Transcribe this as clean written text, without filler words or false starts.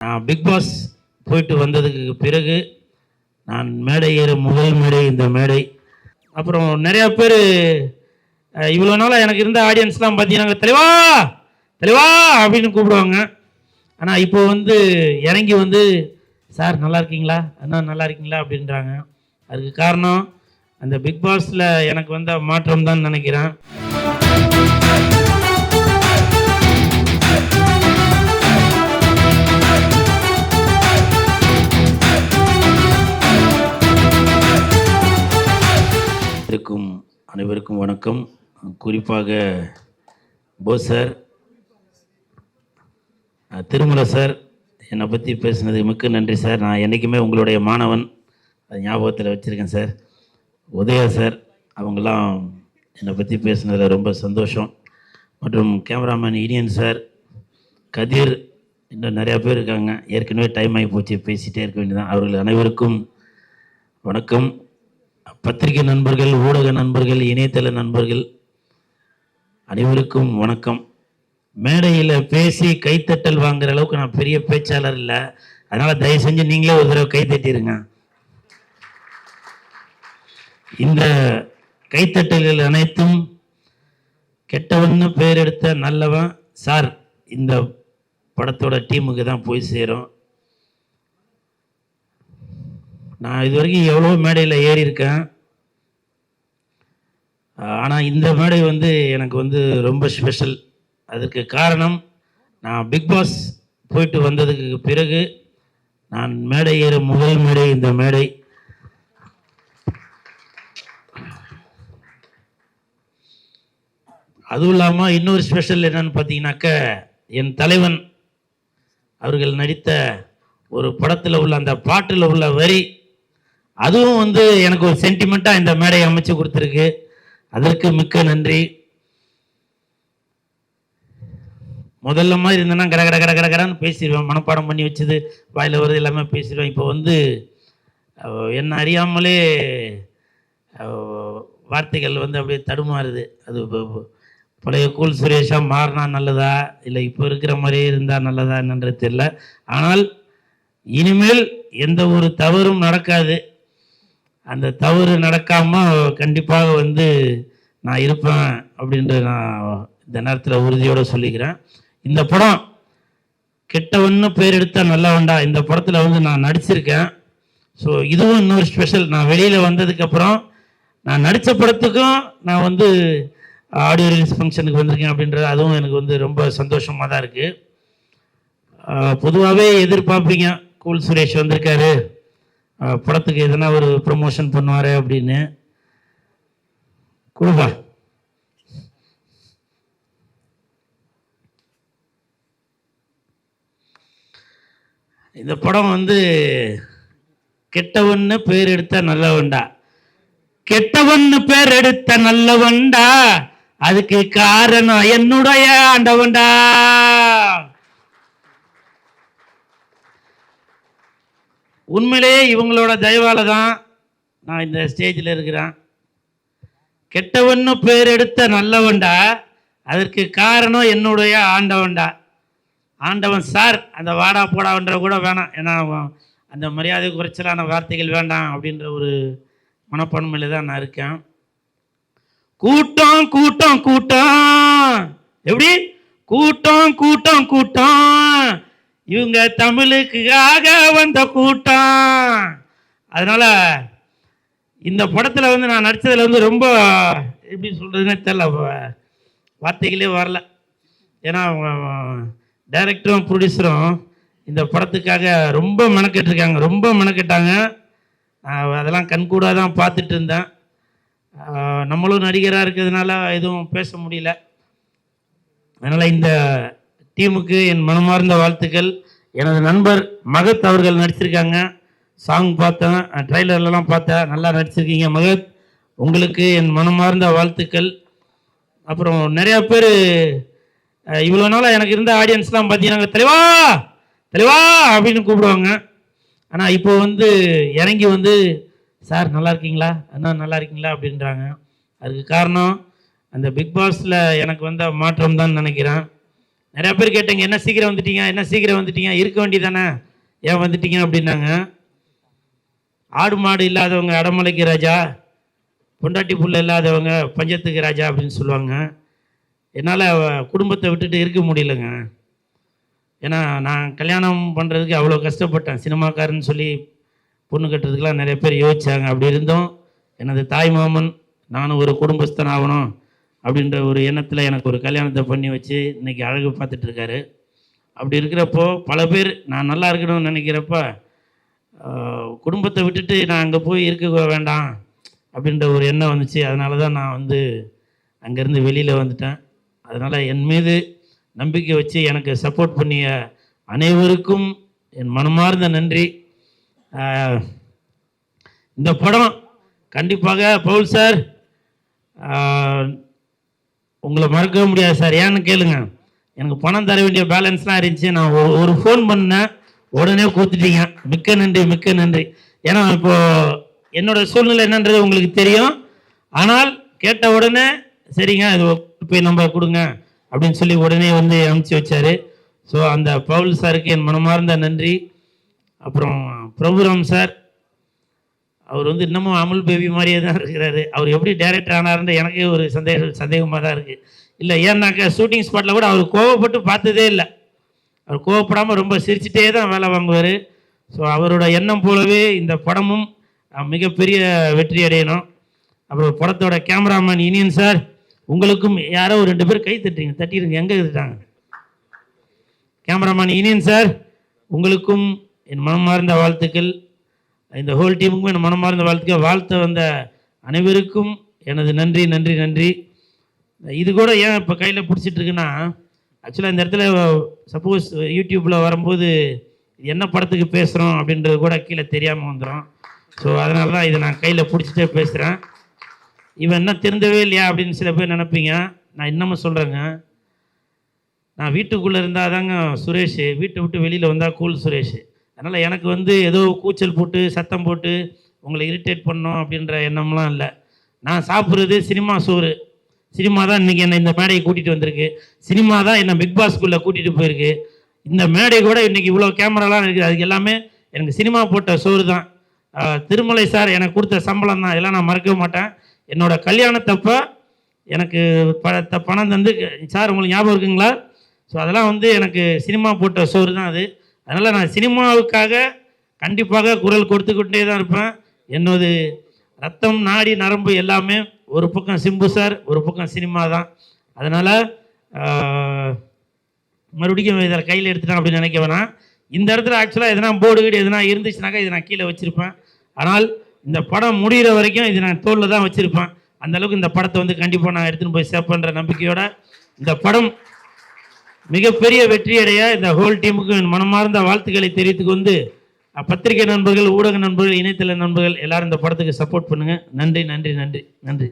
நான் big pass போயிட்டு வந்ததுக்கு பிறகு நான் மேடை ஏற முதல் மேடை இந்த மேடை. அப்புறம் நிறையா பேர் இவ்வளோ நாளாக எனக்கு இருந்த ஆடியன்ஸ்லாம் பார்த்தீங்கன்னா தெளிவா தெளிவா அப்படின்னு கூப்பிடுவாங்க. ஆனால் இப்போ வந்து இறங்கி வந்து சார் நல்லா இருக்கீங்களா, அண்ணா நல்லா இருக்கீங்களா அப்படின்றாங்க. அதுக்கு காரணம் அந்த பிக் பாஸில் எனக்கு வந்த மாற்றம் தான் நினைக்கிறேன். அனைவருக்கும் வணக்கம். குறிப்பாக போஸ் சார், திருமலை சார் என்னை பற்றி பேசுனது மிக்க நன்றி சார். நான் என்றைக்குமே உங்களுடைய மாணவன், அது ஞாபகத்தில் வச்சுருக்கேன் சார். உதயா சார் அவங்களாம் என்னை பற்றி பேசுனதில் ரொம்ப சந்தோஷம். மற்றும் கேமராமேன் இனியன் சார், கதிர், இன்னும் நிறையா பேர் இருக்காங்க. ஏற்கனவே டைம் ஆகி போச்சு, பேசிகிட்டே இருக்க வேண்டியதான். அவர்கள் அனைவருக்கும் வணக்கம். பத்திரிகை நண்பர்கள், ஊடக நண்பர்கள், இணையதள நண்பர்கள் அனைவருக்கும் வணக்கம். மேடையில் பேசி கைத்தட்டல் வாங்குற அளவுக்கு நான் பெரிய பேச்சாளர் இல்லை. அதனால் தயவு செஞ்சு நீங்களே ஒரு தடவை கைத்தட்டிருங்க. இந்த கைத்தட்டல்கள் அனைத்தும் கெட்டவன்னு பேர் எடுத்த நல்லவன் சார் இந்த படத்தோட டீமுக்கு தான் போய் சேரும். நான் இது வரைக்கும் எவ்வளோ மேடையில் ஏறி இருக்கேன். ஆனால் இந்த மேடை வந்து எனக்கு வந்து ரொம்ப ஸ்பெஷல். அதுக்கு காரணம் நான் பிக் பாஸ் போயிட்டு வந்ததுக்கு பிறகு நான் மேடை ஏற முதல் மேடை இந்த மேடை. அதுவும் இல்லாமல் இன்னொரு ஸ்பெஷல் என்னன்னு பார்த்தீங்கன்னாக்க, என் தலைவன் அவர்கள் நடித்த ஒரு படத்தில் உள்ள அந்த பாட்டில் உள்ள வரி, அதுவும் வந்து எனக்கு ஒரு சென்டிமெண்ட்டாக இந்த மேடையை அமைச்சு கொடுத்துருக்கு. அதற்கு மிக்க நன்றி. முதல்ல மாதிரி இருந்தேன்னா கட கட கட கடன்னு பேசிடுவேன். மனப்பாடம் பண்ணி வச்சது வாயில் வருது எல்லாமே பேசிடுவேன். இப்போ வந்து என்ன அறியாமலே வார்த்தைகள் வந்து அப்படியே தடுமாறுது. அது பழைய கூல் சுரேஷாக மாறினா நல்லதா இல்லை இப்போ இருக்கிற மாதிரியே இருந்தால் நல்லதா என்னன்றது தெரியல. ஆனால் இனிமேல் எந்த ஒரு தவறும் நடக்காது. அந்த தவறு நடக்காமல் கண்டிப்பாக வந்து நான் இருப்பேன் அப்படின்ற நான் இந்த நேரத்தில் உறுதியோடு சொல்லிக்கிறேன். இந்த படம் கெட்டவன்னு பேர் எடுத்த நல்லவன்டா, இந்த படத்தில் வந்து நான் நடிச்சிருக்கேன். ஸோ இதுவும் இன்னொரு ஸ்பெஷல். நான் வெளியில் வந்ததுக்கப்புறம் நான் நடித்த படத்துக்கும் நான் வந்து ஆடியோ ரிலீஸ் ஃபங்க்ஷனுக்கு வந்திருக்கேன் அப்படின்றது அதுவும் எனக்கு வந்து ரொம்ப சந்தோஷமாக தான் இருக்குது. பொதுவாகவே எதிர்பார்ப்பீங்க கூல் சுரேஷ் வந்திருக்காரு, படத்துக்கு எதனா ஒரு ப்ரமோஷன் பண்ணுவார் அப்படின்னு. கொடுப்பா. இந்த படம் வந்து கெட்டவன்னு பேர் எடுத்த நல்லவன்டா, கெட்டவன்னு பேர் எடுத்த நல்லவன்டா, அதுக்கு காரணம் என்னுடைய ஆண்டவன்டா. உண்மையிலேயே இவங்களோட தயவால தான் நான் இந்த ஸ்டேஜில் இருக்கிறேன். கெட்டவன்னு பேர் எடுத்த நல்லவன்டா, அதற்கு காரணம் என்னுடைய ஆண்டவன்டா. ஆண்டவன் சார் அந்த வாடா போடான்ற கூட வேணாம், ஏன்னா அந்த மரியாதை குறைச்சலான வார்த்தைகள் வேண்டாம் அப்படின்ற ஒரு மனப்பான்மையில் தான் நான் இருக்கேன். கூட்டம் கூட்டம் கூட்டம், எப்படி கூட்டம் கூட்டம் கூட்டம், இவங்க தமிழுக்காக வந்த கூட்டம். அதனால இந்த படத்தில் வந்து நான் நடித்ததில் வந்து ரொம்ப எப்படி சொல்கிறதுன்னு தெரியல, வார்த்தைகளே வரல. ஏன்னா டைரக்டரும் ப்ரொடியூசரும் இந்த படத்துக்காக ரொம்ப மெனக்கெட்டுருக்காங்க, ரொம்ப மெனக்கெட்டாங்க. அதெல்லாம் கண்கூடாக தான் பார்த்துட்டு இருந்தேன். நம்மளும் நடிகராக இருக்கிறதுனால எதுவும் பேச முடியல. அதனால் இந்த டீமுக்கு என் மனமார்ந்த வாழ்த்துக்கள். எனது நண்பர் மகத் அவர்கள் நடிச்சிருக்காங்க. சாங் பார்த்தேன், ட்ரைலர்லாம் பார்த்தேன், நல்லா நடிச்சிருக்கீங்க மகத், உங்களுக்கு என் மனமார்ந்த வாழ்த்துக்கள். அப்புறம் நிறையா பேர் இவ்வளோ நாளாக எனக்கு இருந்த ஆடியன்ஸ்லாம் பார்த்தீங்கன்னா தெளிவா தெளிவா அப்படின்னு கூப்பிடுவாங்க. ஆனால் இப்போ வந்து இறங்கி வந்து சார் நல்லா இருக்கீங்களா, அண்ணா நல்லா இருக்கீங்களா அப்படின்றாங்க. அதுக்கு காரணம் அந்த பிக் பாஸில் எனக்கு வந்த மாற்றம் தான் நினைக்கிறேன். நிறையா பேர் கேட்டாங்க, என்ன சீக்கிரம் வந்துட்டீங்க, என்ன சீக்கிரம் வந்துட்டீங்க, இருக்க வேண்டியதானே, ஏன் வந்துட்டீங்க அப்படின்னாங்க. ஆடு மாடு இல்லாதவங்க அடமலைக்கு ராஜா, பொண்டாட்டி புள்ள இல்லாதவங்க பஞ்சத்துக்கு ராஜா அப்படின்னு சொல்லுவாங்க. என்னால் குடும்பத்தை விட்டுட்டு இருக்க முடியலங்க. ஏன்னா நான் கல்யாணம் பண்ணுறதுக்கு அவ்வளோ கஷ்டப்பட்டேன். சினிமாக்காரன்னு சொல்லி பொண்ணு கட்டுறதுக்கெலாம் நிறைய பேர் யோசித்தாங்க. அப்படி இருந்தும் எனது தாய் மாமன் நானும் ஒரு குடும்பஸ்தன் ஆகணும் அப்படின்ற ஒரு எண்ணத்தில் எனக்கு ஒரு கல்யாணத்தை பண்ணி வச்சு இன்றைக்கி அழகு பார்த்துட்ருக்காரு. அப்படி இருக்கிறப்போ பல பேர் நான் நல்லா இருக்கணும்னு நினைக்கிறப்ப குடும்பத்தை விட்டுட்டு நான் அங்கே போய் இருக்க வேண்டாம் அப்படின்ற ஒரு எண்ணம் வந்துச்சு. அதனால தான் நான் அங்கேருந்து வெளியில் வந்துட்டேன். அதனால் என் மீது நம்பிக்கை வச்சு எனக்கு சப்போர்ட் பண்ணிய அனைவருக்கும் என் மனமார்ந்த நன்றி. இந்த படம் கண்டிப்பாக பவுல் சார் உங்களை மறக்கவே முடியாது சார். ஏன்னு கேளுங்க, எனக்கு பணம் தர வேண்டிய பேலன்ஸ்லாம் இருந்துச்சு. நான் ஒரு ஃபோன் பண்ணேன், உடனே கொடுத்துட்டீங்க. மிக்க நன்றி, மிக்க நன்றி. ஏன்னா இப்போது என்னோடய சூழ்நிலை என்னன்றது உங்களுக்கு தெரியும். ஆனால் கேட்ட உடனே சரிங்க அது போய் நம்ம கொடுங்க அப்படின்னு சொல்லி உடனே அனுப்பிச்சி வச்சார். ஸோ அந்த பவுல் சாருக்கு என் மனமார்ந்த நன்றி. அப்புறம் பிரபுராம் சார், அவர் இன்னமும் அமுல் பேபி மாதிரியே தான் இருக்கிறாரு. அவர் எப்படி டைரக்டர் ஆனார்ன்ற எனக்கே ஒரு சந்தேகமாக தான் இருக்குது. இல்லை ஏன்னாக்கா ஷூட்டிங் ஸ்பாட்டில் கூட அவர் கோவப்பட்டு பார்த்ததே இல்லை. அவர் கோவப்படாமல் ரொம்ப சிரிச்சிட்டே தான் வேலை வாங்குவார். ஸோ அவரோட எண்ணம் போலவே இந்த படமும் மிகப்பெரிய வெற்றி அடையணும். அப்புறம் படத்தோட கேமராமேன் இனியன் சார், உங்களுக்கும் யாரோ ஒரு 2 பேர் கை தட்டிடுங்க. எங்கே இருந்துட்டாங்க? கேமராமேன் இனியன் சார், உங்களுக்கும் என் மனமார்ந்த வாழ்த்துக்கள். இந்த ஹோல் டீமுக்கும் என் மனமார்ந்த வாழ்த்துக்கள். வாழ்த்த வந்த அனைவருக்கும் எனது நன்றி, நன்றி, நன்றி. இது கூட ஏன் இப்போ கையில் பிடிச்சிட்ருக்குன்னா, ஆக்சுவலாக இந்த இடத்துல சப்போஸ் யூடியூப்பில் வரும்போது என்ன படத்துக்கு பேசுகிறோம் அப்படின்றது கூட கீழே தெரியாமல் வந்துடும். ஸோ அதனால தான் இதை நான் கையில் பிடிச்சிட்டே பேசுகிறேன். இவன் என்ன திருந்தவே இல்லையா அப்படின்னு சில பேர் நினைப்பீங்க. நான் இன்னமும் சொல்கிறேங்க, நான் வீட்டுக்குள்ளே இருந்தால் தாங்க சுரேஷ், வீட்டை விட்டு வெளியில் வந்தால் கூல் சுரேஷ். அதனால் எனக்கு ஏதோ கூச்சல் போட்டு சத்தம் போட்டு உங்களை இரிட்டேட் பண்ணோம் அப்படின்ற எண்ணம்லாம் இல்லை. நான் சாப்பிட்றது சினிமா சோறு. சினிமா தான் இன்றைக்கி என்னை இந்த மேடையை கூட்டிகிட்டு வந்திருக்கு. சினிமா தான் என்னை பிக் பாஸ்குள்ளே கூட்டிகிட்டு போயிருக்கு. இந்த மேடை கூட இன்றைக்கி இவ்வளோ கேமராலாம் இருக்குது. அதுக்கு எல்லாமே எனக்கு சினிமா போட்ட சோறு தான். திருமலை சார் எனக்கு கொடுத்த சம்பளம் தான். இதெல்லாம் நான் மறக்கவே மாட்டேன். என்னோடய கல்யாணத்தப்போ எனக்கு பணம் தந்து, சார் உங்களுக்கு ஞாபகம் இருக்குங்களா? ஸோ அதெல்லாம் எனக்கு சினிமா போட்ட சோறு தான் அது. அதனால் நான் சினிமாவுக்காக கண்டிப்பாக குரல் கொடுத்துக்கிட்டே தான் இருப்பேன். என்னோட ரத்தம் நாடி நரம்பு எல்லாமே ஒரு பக்கம் சிம்பு சார், ஒரு பக்கம் சினிமா தான். அதனால் மறுபடியும் இதில் கையில் எடுத்துட்டேன் அப்படின்னு நினைக்க வேணாம். இந்த இடத்துல ஆக்சுவலாக எதனா போர்டு கீடு எதனா இருந்துச்சுனாக்கா இதை நான் கீழே வச்சுருப்பேன். ஆனால் இந்த படம் முடிகிற வரைக்கும் இதை நான் தோளில் தான் வச்சுருப்பேன். அந்தளவுக்கு இந்த படத்தை கண்டிப்பாக நான் எடுத்துகிட்டு போய் சேர்ப்பேன்ற நம்பிக்கையோட இந்த படம் மிகப்பெரிய வெற்றியடைய இந்த ஹோல் டீமுக்கு என் மனமார்ந்த வாழ்த்துக்களை தெரிவித்துக்கொண்டு, பத்திரிகை நண்பர்கள், ஊடக நண்பர்கள், இணையதள நண்பர்கள் எல்லாரும் இந்த படத்துக்கு சப்போர்ட் பண்ணுங்கள். நன்றி, நன்றி, நன்றி, நன்றி.